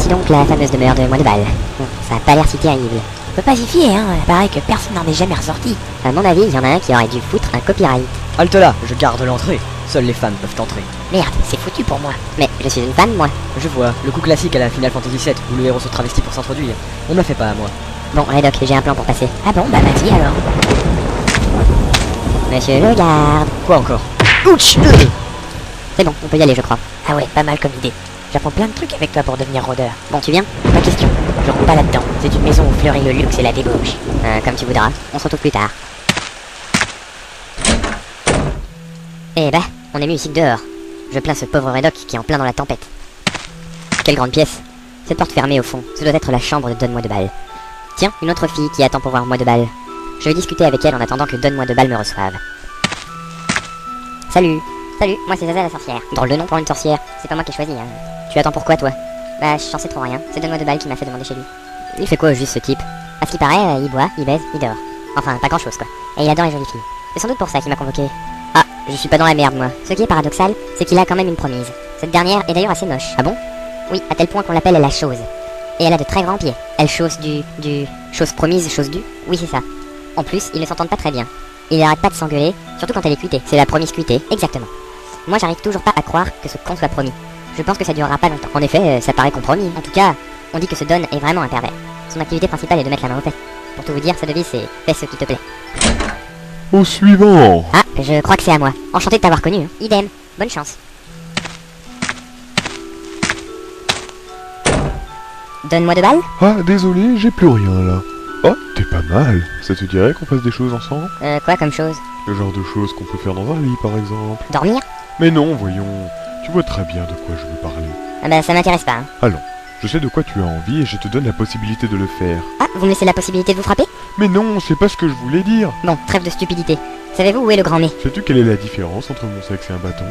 Voici donc la fameuse demeure de Mois de Balle. Bon, ça a pas l'air si terrible. On peut pas s'y fier, hein. Pareil que personne n'en est jamais ressorti. À mon avis, il y en a un qui aurait dû foutre un copyright. Halte là, je garde l'entrée. Seules les femmes peuvent entrer. Merde, c'est foutu pour moi. Mais je suis une femme, moi. Je vois, le coup classique à la Final Fantasy VII, où le héros se travestit pour s'introduire. On me la fait pas à moi. Bon, Redoc, j'ai un plan pour passer. Ah bon, bah vas-y alors. Monsieur le garde. Quoi encore? Ouch. C'est bon, on peut y aller, je crois. Ah ouais, pas mal comme idée. J'apprends plein de trucs avec toi pour devenir rôdeur. Bon, tu viens? Pas question, je rentre pas là-dedans. C'est une maison où fleurit le luxe et la débauche. Comme tu voudras. On se retrouve plus tard. Eh bah, on est mieux ici que dehors. Je plains ce pauvre Redoc qui est en plein dans la tempête. Quelle grande pièce. Cette porte fermée au fond, ce doit être la chambre de Donne-moi de Balle. Tiens, une autre fille qui attend pour voir Moi de Balle. Je vais discuter avec elle en attendant que Donne-moi de Balle me reçoive. Salut. Salut, moi c'est Zaza la sorcière. Drôle de nom pour une sorcière. C'est pas moi qui ai choisi, hein. Tu attends pourquoi, toi? Bah, j'en sais trop rien. C'est Donne-moi de Balle qui m'a fait demander chez lui. Il fait quoi, juste, ce type? À ce qui paraît, il boit, il baise, il dort. Enfin, pas grand-chose, quoi. Et il adore les jolies filles. C'est sans doute pour ça qu'il m'a convoqué. Ah, je suis pas dans la merde, moi. Ce qui est paradoxal, c'est qu'il a quand même une promise. Cette dernière est d'ailleurs assez moche. Ah bon? Oui, à tel point qu'on l'appelle la chose. Et elle a de très grands pieds. Elle chausse chose promise, chose due. Oui, c'est ça. En plus, ils ne s'entendent pas très bien. Ils n'arrêtent pas de s'engueuler, surtout quand elle est cuitée. C'est la promiscuité, exactement. Moi, j'arrive toujours pas à croire que ce con soit promis. Je pense que ça durera pas longtemps. En effet, ça paraît compromis. En tout cas, on dit que ce Don est vraiment un pervers. Son activité principale est de mettre la main aux fesses. Pour tout vous dire, sa devise c'est « fais ce qui te plaît ». Au suivant. Ah, je crois que c'est à moi. Enchanté de t'avoir connu. Hein. Idem. Bonne chance. Donne-moi de Balle. Ah, désolé, j'ai plus rien là. Oh, t'es pas mal. Ça te dirait qu'on fasse des choses ensemble? Quoi comme chose? Le genre de choses qu'on peut faire dans un lit, par exemple. Dormir? Mais non, voyons. Tu vois très bien de quoi je veux parler. Ah bah ça m'intéresse pas. Hein. Allons, je sais de quoi tu as envie et je te donne la possibilité de le faire. Ah, vous me laissez la possibilité de vous frapper? Mais non, c'est pas ce que je voulais dire. Bon, trêve de stupidité. Savez-vous où est le grand nez? Sais-tu quelle est la différence entre mon sexe et un bâton?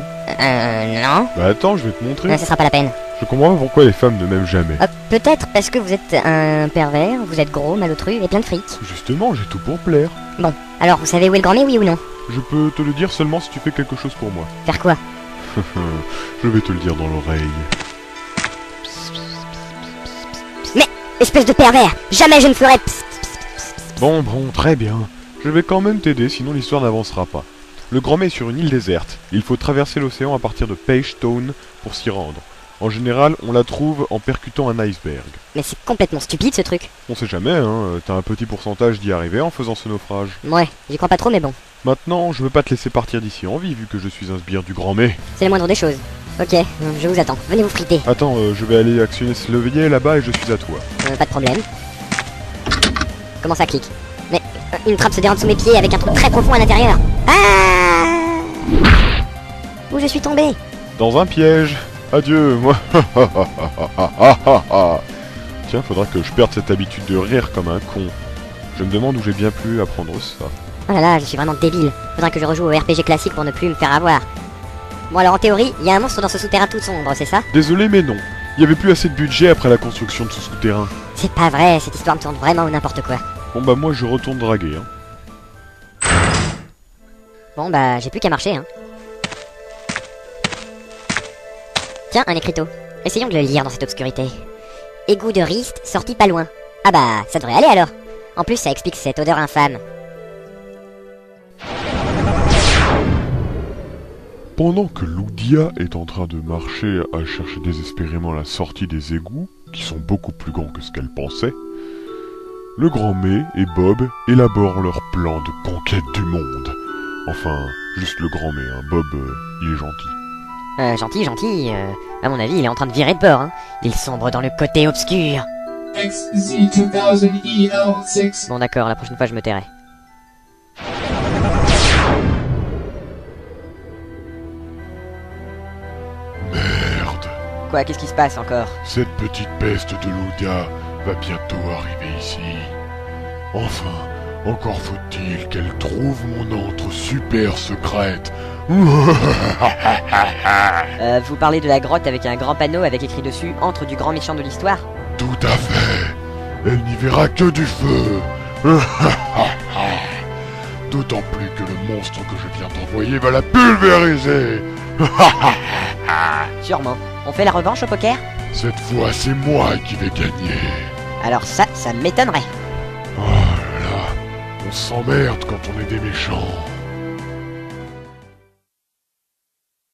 Non. Bah attends, je vais te montrer. Ce sera pas la peine. Je comprends pas pourquoi les femmes ne m'aiment jamais. Peut-être parce que vous êtes un pervers, vous êtes gros, malotru et plein de fric. Justement, j'ai tout pour plaire. Bon, alors vous savez où est le grand nez, oui ou non? Je peux te le dire seulement si tu fais quelque chose pour moi. Faire quoi? Je vais te le dire dans l'oreille. Mais, espèce de pervers, jamais je ne ferai... Bon, très bien. Je vais quand même t'aider, sinon l'histoire n'avancera pas. Le Grand Mets est sur une île déserte. Il faut traverser l'océan à partir de Page Town pour s'y rendre. En général, on la trouve en percutant un iceberg. Mais c'est complètement stupide ce truc. On sait jamais, hein, t'as un petit pourcentage d'y arriver en faisant ce naufrage. Ouais, j'y crois pas trop mais bon. Maintenant, je veux pas te laisser partir d'ici en vie vu que je suis un sbire du Grand Mets. C'est le moindre des choses. Ok, je vous attends, venez vous friter. Attends, je vais aller actionner ce levier là-bas et je suis à toi. Pas de problème. Comment ça clique? Mais une trappe se dérobe sous mes pieds avec un trou très profond à l'intérieur. Ah! Où je suis tombé? Dans un piège. Adieu, moi. Tiens, faudra que je perde cette habitude de rire comme un con. Je me demande où j'ai bien pu apprendre ça. Oh là là, je suis vraiment débile. Faudra que je rejoue au RPG classique pour ne plus me faire avoir. Bon alors en théorie, il y a un monstre dans ce souterrain tout sombre, c'est ça? Désolé mais non. Il y avait plus assez de budget après la construction de ce souterrain. C'est pas vrai, cette histoire me tourne vraiment au n'importe quoi. Bon bah moi je retourne draguer, hein. Bon bah j'ai plus qu'à marcher, hein. Tiens, un écriteau. Essayons de le lire dans cette obscurité. Égout de Rist, sorti pas loin. Ah bah, ça devrait aller alors. En plus, ça explique cette odeur infâme. Pendant que Ludia est en train de marcher à chercher désespérément la sortie des égouts, qui sont beaucoup plus grands que ce qu'elle pensait, le Grand Mets et Bob élaborent leur plan de conquête du monde. Enfin, juste le Grand Mets, hein. Bob, il est gentil. Gentil, à mon avis, il est en train de virer de bord, hein. Il sombre dans le côté obscur. XZ2000-6. Bon d'accord, la prochaine fois je me tairai. Merde. Quoi, qu'est-ce qui se passe encore? Cette petite peste de Ludia va bientôt arriver ici. Enfin, encore faut-il qu'elle trouve mon antre super secrète. Vous parlez de la grotte avec un grand panneau avec écrit dessus « Antre du grand méchant de l'histoire » ? Tout à fait. Elle n'y verra que du feu. D'autant plus que le monstre que je viens d'envoyer va la pulvériser. Sûrement. On fait la revanche au poker ? Cette fois, c'est moi qui vais gagner. Alors ça m'étonnerait. Oh là là, on s'emmerde quand on est des méchants.